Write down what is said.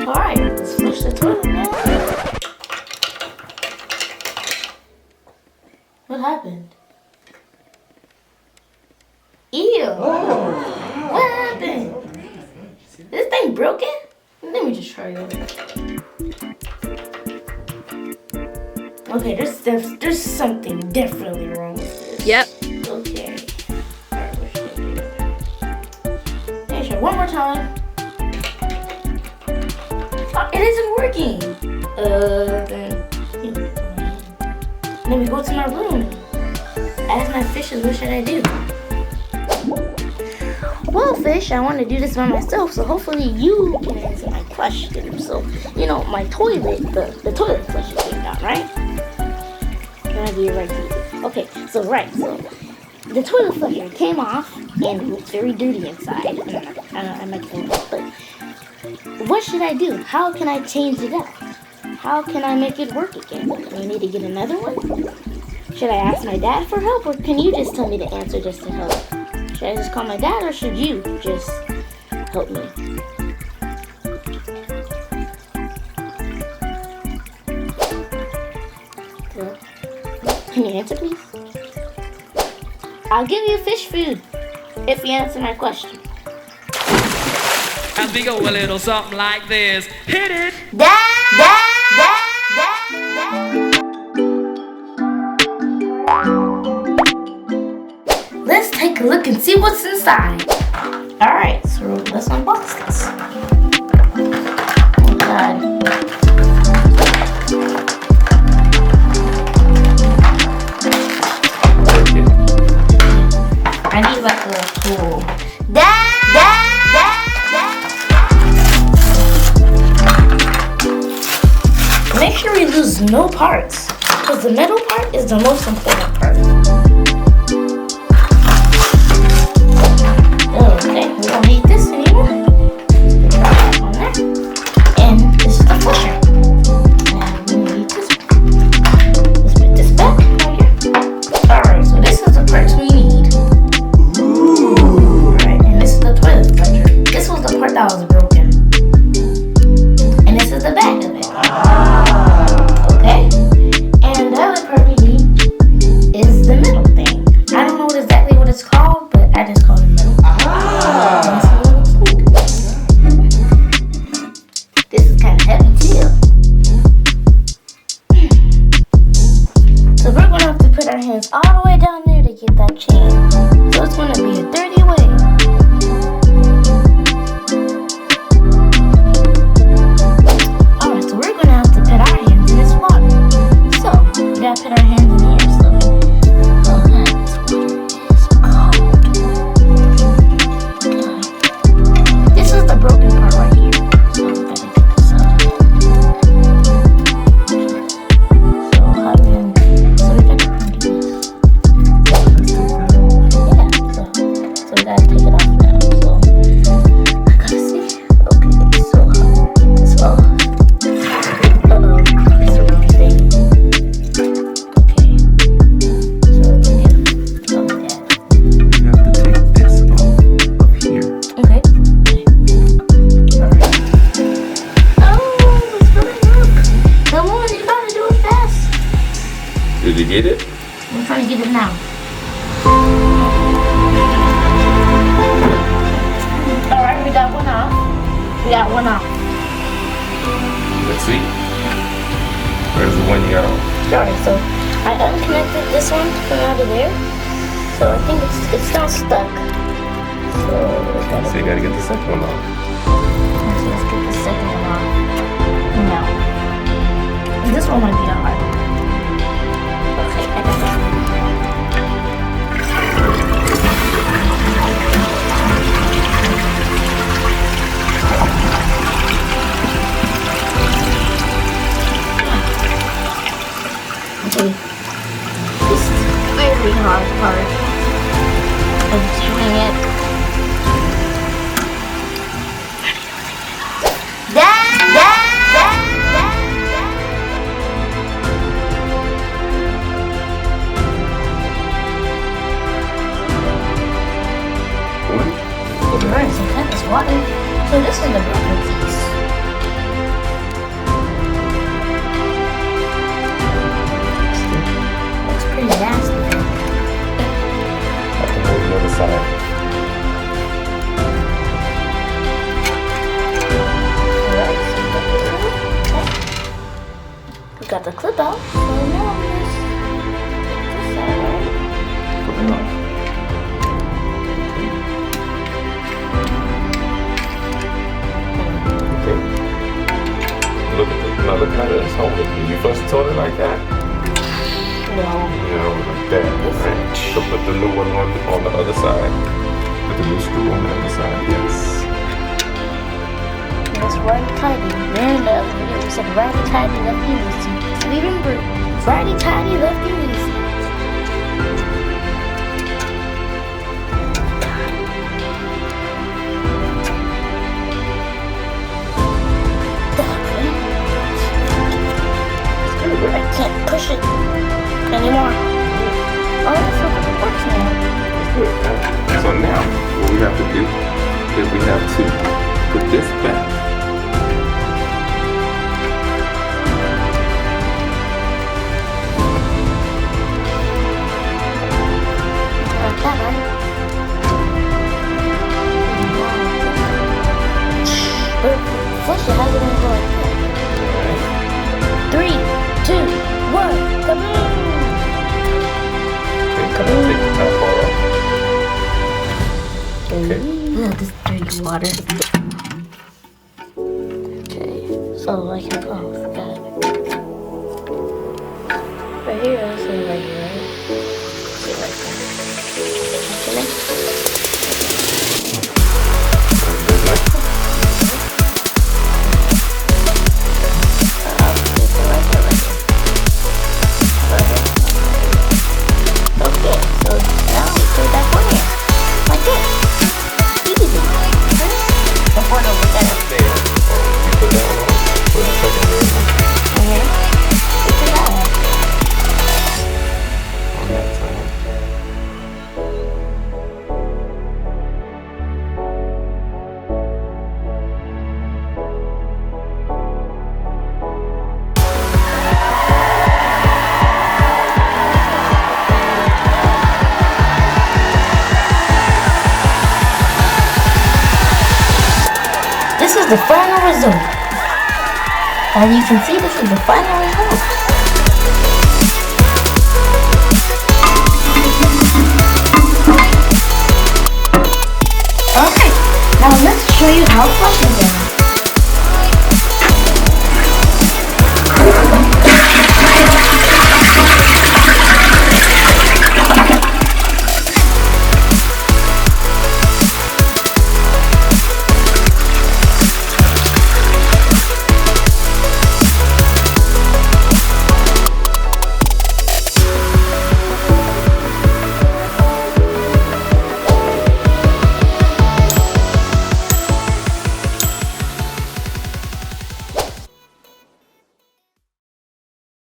Alright, let's flush the toilet now. What happened? Ew! What happened? This thing broken? Let me just try it. Okay, there's something definitely wrong with this. Yep. Okay. Alright, what should I do? Make sure one more time. Oh, it isn't working. Then we go to my room. Ask my fishes, what should I do? Well, fish, I want to do this by myself, so hopefully you can answer my question. So, my toilet, the toilet flusher came down, right? Can I do it right here? Okay, so the toilet flusher came off and it was very dirty inside. I might think, but what should I do? How can I change it up? How can I make it work again? Do I need to get another one? Should I ask my dad for help, or can you just tell me the answer just to help? Should I just call my dad, or should you just help me? Hello? Can you answer, please? I'll give you fish food if you answer my question. And we go a little something like this. Hit it! Dad! Let's take a look and see what's inside. Alright, so let's unbox this. Oh god. I need like a tool. Dad! Make sure we lose no parts, because the middle part is the most important part. Okay, we don't need this anymore. Drop that on there. And this is the flusher. And we need this one. Let's put this back right here. Alright, so this is the parts we need. Alright, and this is the toilet flusher. This was the part that was broken. And this is the back of it. Okay? And the other part we need is the middle thing. I don't know exactly what it's called, but I just call it middle. This is kind of heavy too. So we're going to have to put our hands all the way down there to get that chain. So it's going to be a 30 way. Alright, so we're going to have to put our hands in this water. So we got to put our hands in here. So this is the broken part right here. So we gotta get this out. So how do we gotta undo this? Yeah, so we gotta take it off now. So I gotta see. Okay, so how do we get this off? It's the wrong thing. Okay. So we need to come with that. You have to take this off of here. Okay. Alright. Oh, it's filling up. Come on, you gotta do it fast. Did you get it? I'm trying to get it now. Alright, we got one off. Let's see. Where's the one you got on? Alright, so I unconnected this one from out of there. So I think it's not stuck. So So you gotta get the second one off. let's get the second one off. No. This one might be hard. Okay, I got that. This is very hard part of doing it. Water. So this is the rubber piece. Looks pretty nasty. I can hold the other side. Alright, so we got the clip out. So now I'm just this side. Put it on. Now look how it's holding. When you first told it like that, No. like that, right? So put the new one on the other side. Put the new screw on the other side. Yes. That's righty tighty. Remember the other video we said righty tighty, lefty loosey. So remember, righty tighty, lefty loosey. I can't push it anymore. Oh, that's so good. It works now. Good. So now, what we have to do is we have to put this back. Like that, right? Flush it. How's it gonna go like that? 3, 2, 1, kaboom! Take that part off. Okay. Just drink water. Okay, so I can go. Got it. Right here, I'll say right here, right? Okay, right there. Okay. This is the final result. As you can see, this is the final result. Okay, now let's show you how flushing goes.